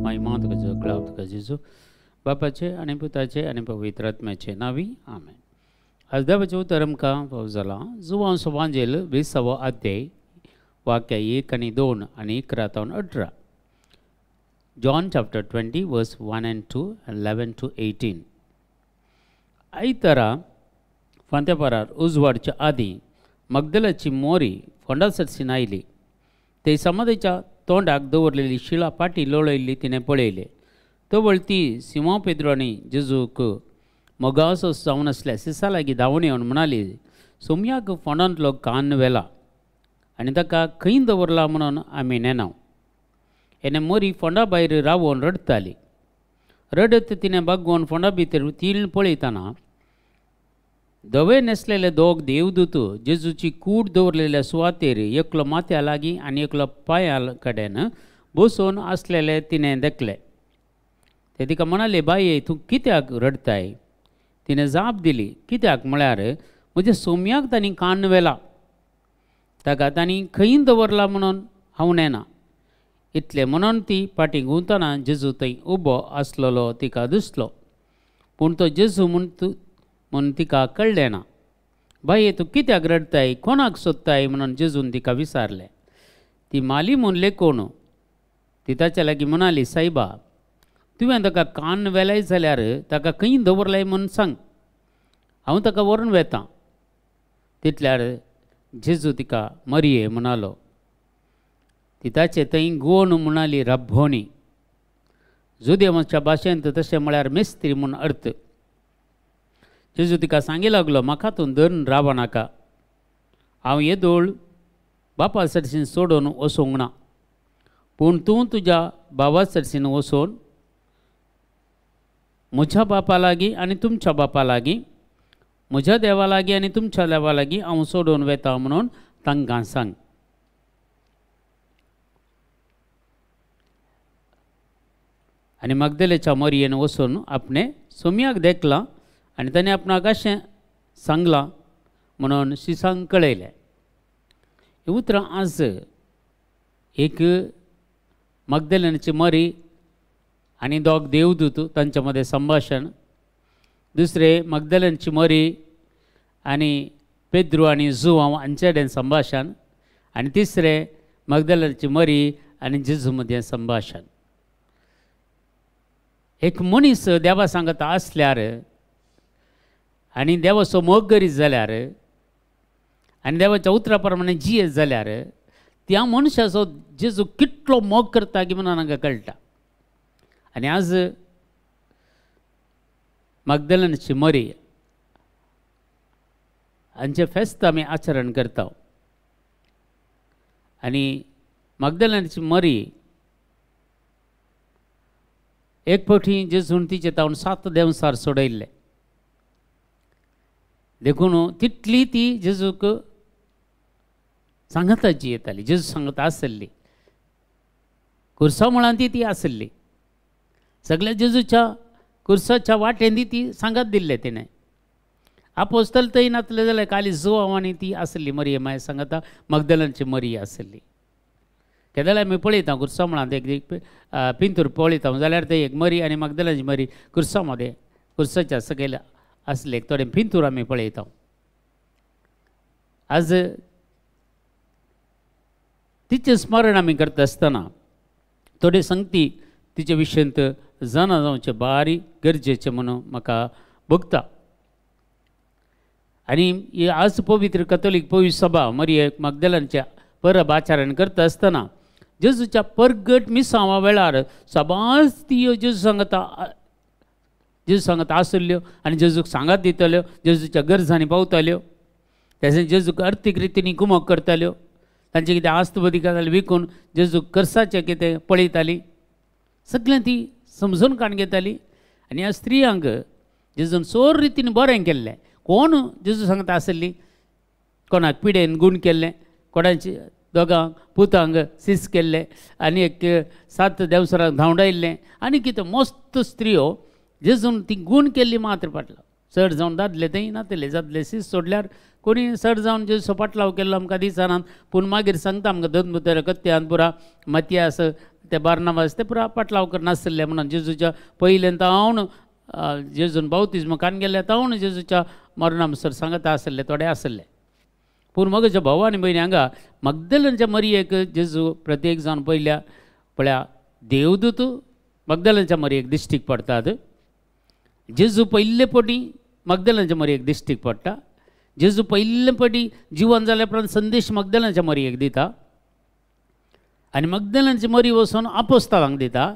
महिमा तुका glove तुका जेजू बापाचे आनी पुताचे आनी पवित्र आत्म्याचे नावी आमेन. आज देवाचें उतर आमकां पावस जाला जुवांव सुवांजेल 20वा अध्याय वाक्य 1 आनी 2 आनी 11 ते 18. John chapter 20 verse 1 and 2 and 11 to 18. आयतारा फांत्यापारार उजवाडच्या आदीं मगदलाची मोरी फोंडा सरसीन आयली. ते समाधीच्या तोंडाक दवरलेली शिळा पाटी लोळयल्ली तिणें पळयले. तवळ ती सिमोन पेद्रो आनी जेजूक मोगासो जावन आसल्या सिसा लागीं धांवून येवन म्हणाली, सोमयाक फोंडांतलो कान व्हेला आनी ताका खंय दवरला म्हणून आमी नेनाव. हेणे मोरी फोंडा भायर रावून रडताली. रडत तिणें बागोवन फोंडा भितर तीळ पळयतना धवे न्हेसलेले दोग देवदूत जेजूची कूड दवरलेल्या सुवातेर एकलो माथ्या लागीं आनी एकलो पांया कडेन बसून आसलेले तिणें देखले. ते तिका म्हणाले, बाये तूं कित्याक रडताय? तिणें जाप दिली, कित्याक म्हळ्यार म्हज्या सोमयाक तांणी कान व्हेला, ताका तांणी खंय दवरला म्हणून हांव नेना. इतलें म्हणून ती फाटीं घुंवतना जेजू थंय उबो आसलेलो तिका दिसलो. पूण तो जेजू म्हूण तिका कळ्ळें ना. बाये तूं कित्याक रडताय? कोणाक सोदताय म्हणून जेजून तिका विचारलें. ती माली म्हूण लेखून ती ताच्या लागीं म्हणाली, सायबा तुवें ताका कान व्हेलाय जाल्यार ताका खंय दवरलाय म्हूण सांग, हांव ताका व्हरून वेतां. तितल्यार जेजू तिका मरिये म्हणालो. ती ताचे थंय गोवन म्हणाली, रब्बोनी. जुदेवाच्या भाशेंत तशें म्हळ्यार मेस्त्री म्हूण अर्थ. जेजू तिका सांगी लागलो, म्हाका तूं धरून राव नाका. हांव येदोळ बापा सरसीन सोडून वचूंक ना, पूण तूं तुज्या बाबा सरसीन वचून म्हज्या बापा लागीं आनी तुमच्या बापा लागीं, म्हज्या देवा लागीं आनी तुमच्या देवा लागीं हांव सोडून वेता म्हणून तांकां सांग. आनी मगदलेच्या मोरयेन वचून आपणे सोमयाक देखला आनी ताणें आपणाक अशें सांगलां म्हणून शिसांक कळयलें. ही उतरां आज एक मगदलेची मरी आनी दोग देवदूत तांच्या मदें संभाशण. दुसरे मगदलेची मरी आनी पेद्रू आनी जुवांव हांचे कडेन संभाशण. आनी तिसरे मगदलेची मरी आनी जेजू मदें संभाशण. एक मनीस देवा सांगता आसल्यार आनी देवाचो मोग करीत जाल्यार आनी देवाच्या उतरा प्रमाणे जियेत जाल्यार त्या मनशाचो जेजू कितलो मोग करता की म्हणून हांकां कळटा. आनी आज मगदलेची मरी हांचे फेस्त आमी आचरण करता. आनी मगदलेची मरी एक फावटी जेजून तिचे तावन 7 देंवसार सोडयल्ले. देखून तितली ती जेजूक सांगताची येताली, जेजू सांगता आसली. कुर्सा मुळांत ती आसली. सगळ्या जेजूच्या कुर्साच्या वाटेन ती सांगत दिल्ले तिणें. आपोस्तल थंय नासले जाल्यार खाली जुवांव आनी ती आसली मरिये माय सांगता मगदलेची मरी आसली. केदार आमी पळयता कुर्सा मुळांत एक पिंतूर पळयता जाल्यार थंय एक मरी आनी मगदलेची मरी कुर्सा मध्ये कुर्साच्या सकयल आसले थोडे पिंतूर आमी पळयता. आज तिचें स्मरण आमी करता आसतना थोडे संगती तिचे विशयंत जाणा जावचें बारीक गरजेचें म्हणून म्हाका भोगता. आनी आज पवित्र कथोलीक पवित्र सभा मरिये मगदलेच्या परब आचरण करता आसतना जेजूच्या परगट मिसांवा वेळार सबांच ती जेजू सांगता आसल्यो आनी जेजूक सांगात दितल्यो, जेजूच्या गरजांनी पावताल्यो. तशेंच जेजूक अर्थीक रितीनी कुमक करताल्यो. तांचे कितें आस्त बदी गजाल विकून जेजूक कर्साचें कितें पळयताली. सगळें ती समजून काण घेताली. आनी ह्या स्त्रियांक जेजून सोर रितीन बरें केल्लें. कोण जेजू सांगता आसली, कोणाक पिडेन गूण केल्लें, कोणाचे दोगांक पुतांक सीस केल्ले आनी एक 7 देंवसरांक धांवडायल्लें आनी कितें मस्त स्त्रियो जेजून ती गूण केल्ली मात्र फाटलो. चड जावन दादले थंय नातले जातले सीस सोडल्यार कोणी चड जावन जेजू पाटलाव केल्लो आमकां दिसनात पूण मागीर सांगता आमकां दोन भितर कत्त्यान पुरा मतियास ते बार्नाबास ते पुरा पाटलाव करनासले म्हणून जेजूच्या पयलें तावन जेजून बावतिस्म कान गेले तावन जेजूच्या मरणा म्हणसर सांगता आसले थोडे आसले पूण म्हज्या भाव आनी भयणी हांगा मग्दलेच्या मरयेक जेजू प्रत्येक जावन पळया देवदूत मग्दलेच्या मरयेक दिश्टीक पडटात जेजू पयले फावटी मग्दलेच्या मरयेक दिश्टीक पडटा जेजू पयले फावटी जिवन जाल्या उपरांत संदेश मग्दलेच्या मरयेक दिता आनी मग्दलेची मरी वचून आपोस्तालांक दिता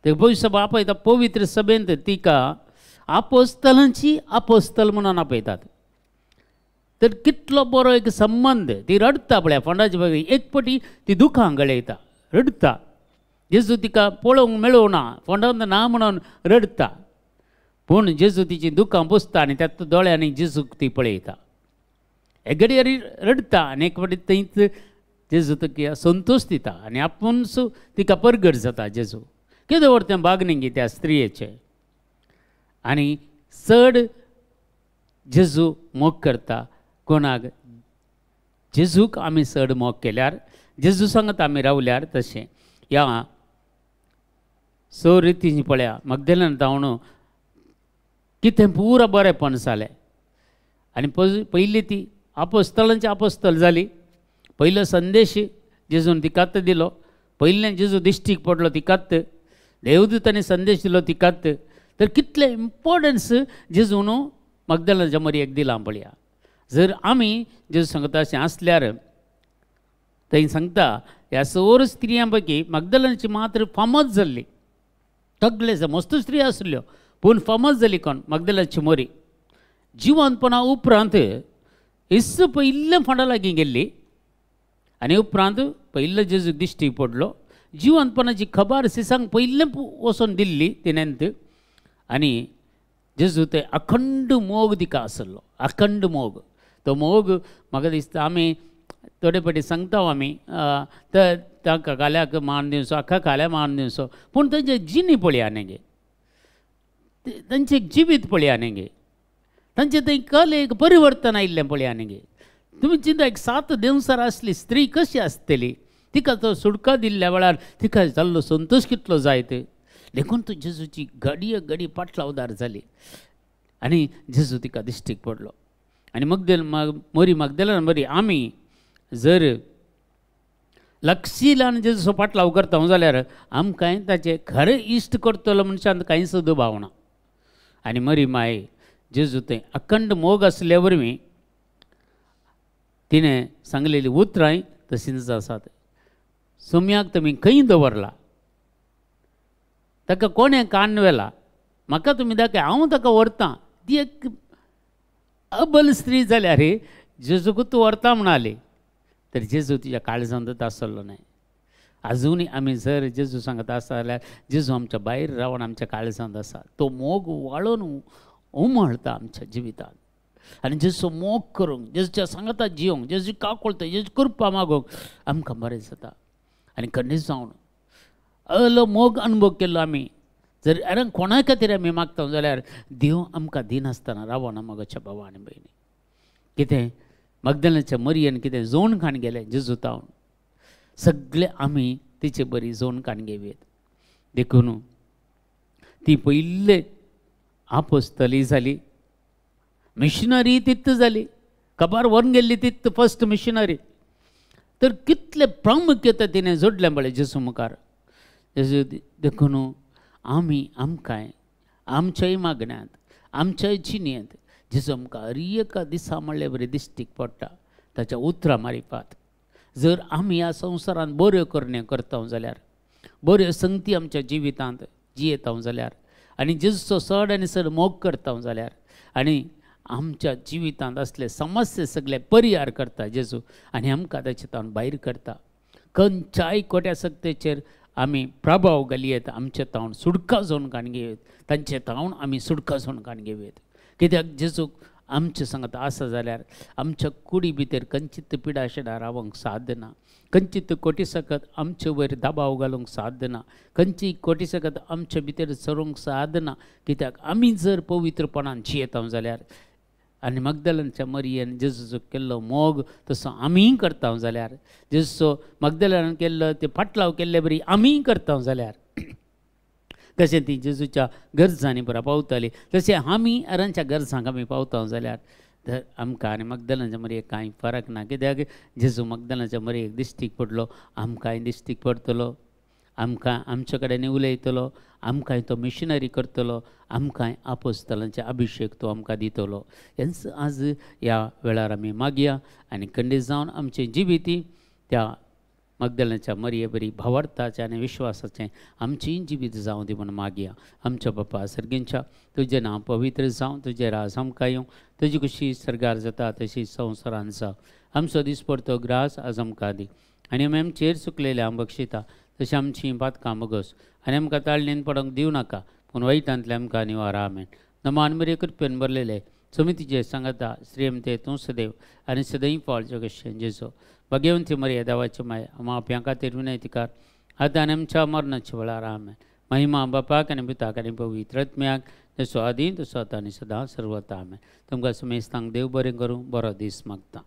ते पयस आपयता पवित्र सभेंत तिका आपोस्तलांची आपोस्तल म्हणून आपयतात तर कितलो बरो एक संबंध ती रडता पळय फोंडाची बाबी एक फावटी ती दुखां गळयता रडता जेजू तिका पळोवंक मेळूना फोंडांत ना म्हणून रडता पूण जेजू तिची दुखां पुसता आनी त्या दोळ्यांनी जेजूक ती पळयता एक घडये रडता आनी एक फावटी थंयच जेजू तिका संतोश दिता आनी आपुणूच तिका परगट जाता जेजू कितें व्हरता बागनिंगी त्या स्त्रियेचे आनी चड जेजू मोग करता कोणाक जेजूक आमी चड मोग केल्यार जेजू सांगत आमी रावल्यार तशें ह्या स रितींनी पळया मग्दलेन जावन कितें पुरा बरेंपण जालें आनी पयली ती आपोस्तलांची आपोस्तल जाली पयलो संदेश जेजून तिकात दिलो पयलें जेजू दिश्टीक पडलो तिकात देवदूतांनी संदेश दिलो तिकात तर कितलें इम्पॉर्टन्स जेजून मग्दलेच्या मरयेक दिलां पळया जर आमी जेजू सांगता अशें आसल्यार थंय सांगता ह्या सौर स्त्रियां पैकी मग्दलेची मात्र फामाद जाल्ली सगळे मस्त स्त्री आसल्यो पूण फामाद जाली कोण मग्दलेची मरी जिवंतपणा उपरांत इस पयले फोंडा लागीं गेल्ली आनी उपरांत पयलो जेजू दिश्टी पडलो जिवंतपणाची खबर सिसांक पयले वचून दिल्ली तिणेंत आनी जेजू ते अखंड मोग तिका आसलो अखंड मोग तो मोग म्हाका दिसता आमी थोडे फावटी सांगता आमी ताका काल्याक मान दिवचो आख्या काल्या मान दिवचो पूण तांचे जिणी पळया न्ही तांचें जिवीत पळया न्ही तांचें थंय कले एक परिवर्तन आयिल्लें पळया न्ही तुमी चिंता एक 7 दिवसार आसली स्त्री कशी आसतली तिका तो सुडका दिल्ल्या वेळार तिका जाल्लो संतोश कितलो जायत देखून तो जेजूची घडी पाटलावदार जाली आनी जेजू तिका दिश्टीक पडलो आनी मग्दलेन मरी आमी जर लक्षी लावन जेजू पाटलाव करता जाल्यार आमकां ताचे खरें इश्ट करतलो मनशांत कांय सुद्दां भावना आनी मरी माय जेजू थंय अखंड मोग आसले वरवीं तिणें सांगलेलीं उतरांय तशींच आसात सोम्याक तुमी खंय दवरला ताका कोणें कान व्हेला म्हाका तुमी दाखय हांव ताका व्हरतां ती एक अबल स्त्री जाल्यार जेजूक तूं व्हरता म्हणाली तर जेजू तिच्या काळजांत आसलो न्हय आजुनूय आमी जर जेजू सांगता आसा जाल्यार जेजू आमच्या भायर रावन आमच्या काळजांत आसा तो मोग वाळोवन उमळटा आमच्या जिवितांत आनी जेजू मोग करूंक जेजूच्या सांगता जियोंक जेजू काकोळटा जेजू कृपा मागोवंक आमकां बरें जाता आनी खंडीत जावन अलो मोग अनुभव केल्लो आमी जर कोणा खातीर आमी मागता जाल्यार देव आमकां दिनासतना रावना मोगाच्या भावा आनी भयणी कितें मग्दलेच्या मरयेन कितें जोण खाण गेलें जेजू तावन सगळे आमी तिचे बरी जोण खाण घेवयेत देखून ती पयले आपोस्तली जाली मिशनरी तित्त जाली खबर व्हरून गेल्ली तित्त फस्ट मिशनरी तर कितले प्रामुख्यता तिणें जोडलें पळय जेजू मुखार जेजू देखून आमी आमकांय आमच्याय मागण्यांत आमच्याय जिणेंत जेजू आमकां हर एका दिसा म्हणलें बरें दिश्टीक पडटा ताच्या उतरां मारिपात जर आमी ह्या संवसारांत बऱ्यो करण्यो करता जाल्यार बऱ्यो संगती आमच्या जिवितांत जियेता जाल्यार आनी जेजूचो चड आनी चड मोग करता जाल्यार आनी आमच्या जिवितांत असले समस्या सगळे परिहार करता जेजू आनी आमकां ताचे तावन भायर करता खंयच्याय कोट्या सक्तेचेर आमी प्रभाव घालयेत आमचे तावन सुडका जावन काण घेवत तांचे तावन आमी सुडका जावन काण घेवत कित्याक जेजूक आमचे सांगता आसा जाल्यार आमच्या कुडी भितर खंयचीत पिडा शेडा रावंक साध्य ना, खंयचीत कोटी सकत आमचे वयर दबाव घालूंक साध्य ना, खंयची कोटी सकत आमचे भितर सरूंक साध्य ना, कित्याक आमी जर पवित्रपणान जियेता जाल्यार आनी मगदलाच्या मरयेन जेजूचो केल्लो मोग तसो आमीय करता जाल्यार, जेजूचो मगदलान केल्लो ते फाटलाव केल्ले बरी आमीय करता जाल्यार कशें ती जेजूच्या गरजांनी बरा पावताली, तशें आमी हेरांच्या गरजांक आमी पावता जाल्यार तर आमकां आनी मगदलाच्या मरयेक कांय फरक ना, कित्याक जेजू मगदलाच्या मरयेक दिश्टीक पडलो, आमकांय दिश्टीक पडटलो, आमकां आमचे कडेन उलयतलो, आमकांय तो मिशनरी करतलो, आमकांय आपोस्तलांचे अभिशेक तो आमकां दितलो. हेंच आज ह्या वेळार आमी मागया आनी खंडीत जावन आमची जिविती त्या मगदलाच्या मरये बरी भावार्थाचें आनी विश्वासाचें आमचीय जिवीत जावं दी म्हूण मागया. आमच्या बापा सर्गेंच्या तुजें नांव पवित्र जावं, तुजें राज आमकां येवं, तुजी कशी सरकार जाता तशी संवसारांत जावं. आमचो दिसपडतो ग्रास आज आमकां दी आनी आमी आमचेर चुकलेल्या बक्षिता तशी आमची पातकां बगस आनी आमकां ताळणेन पडोंक दिवं नाका, पूण वायटांतले आमकां निवार. आमेन. नमान मरे कृपेन भरलेले समितीचे सांगता श्रीमते तूं सदैव आनी सदैव पावलचें कशें जेजो भगवंती मरिया देवाची माया माप्यां खातीर विनयतिकार आतां आनी आमच्या मरणाच्या वेळार. आमेन. महिमा बापाक आनी पिताक आनी पवित्र आत्म्याक जसो आदीं तसो आतां आनी सदां सर्वता. आमेन. तुमकां समेस्तांक देव बरें करूं. बरो दीस मागता.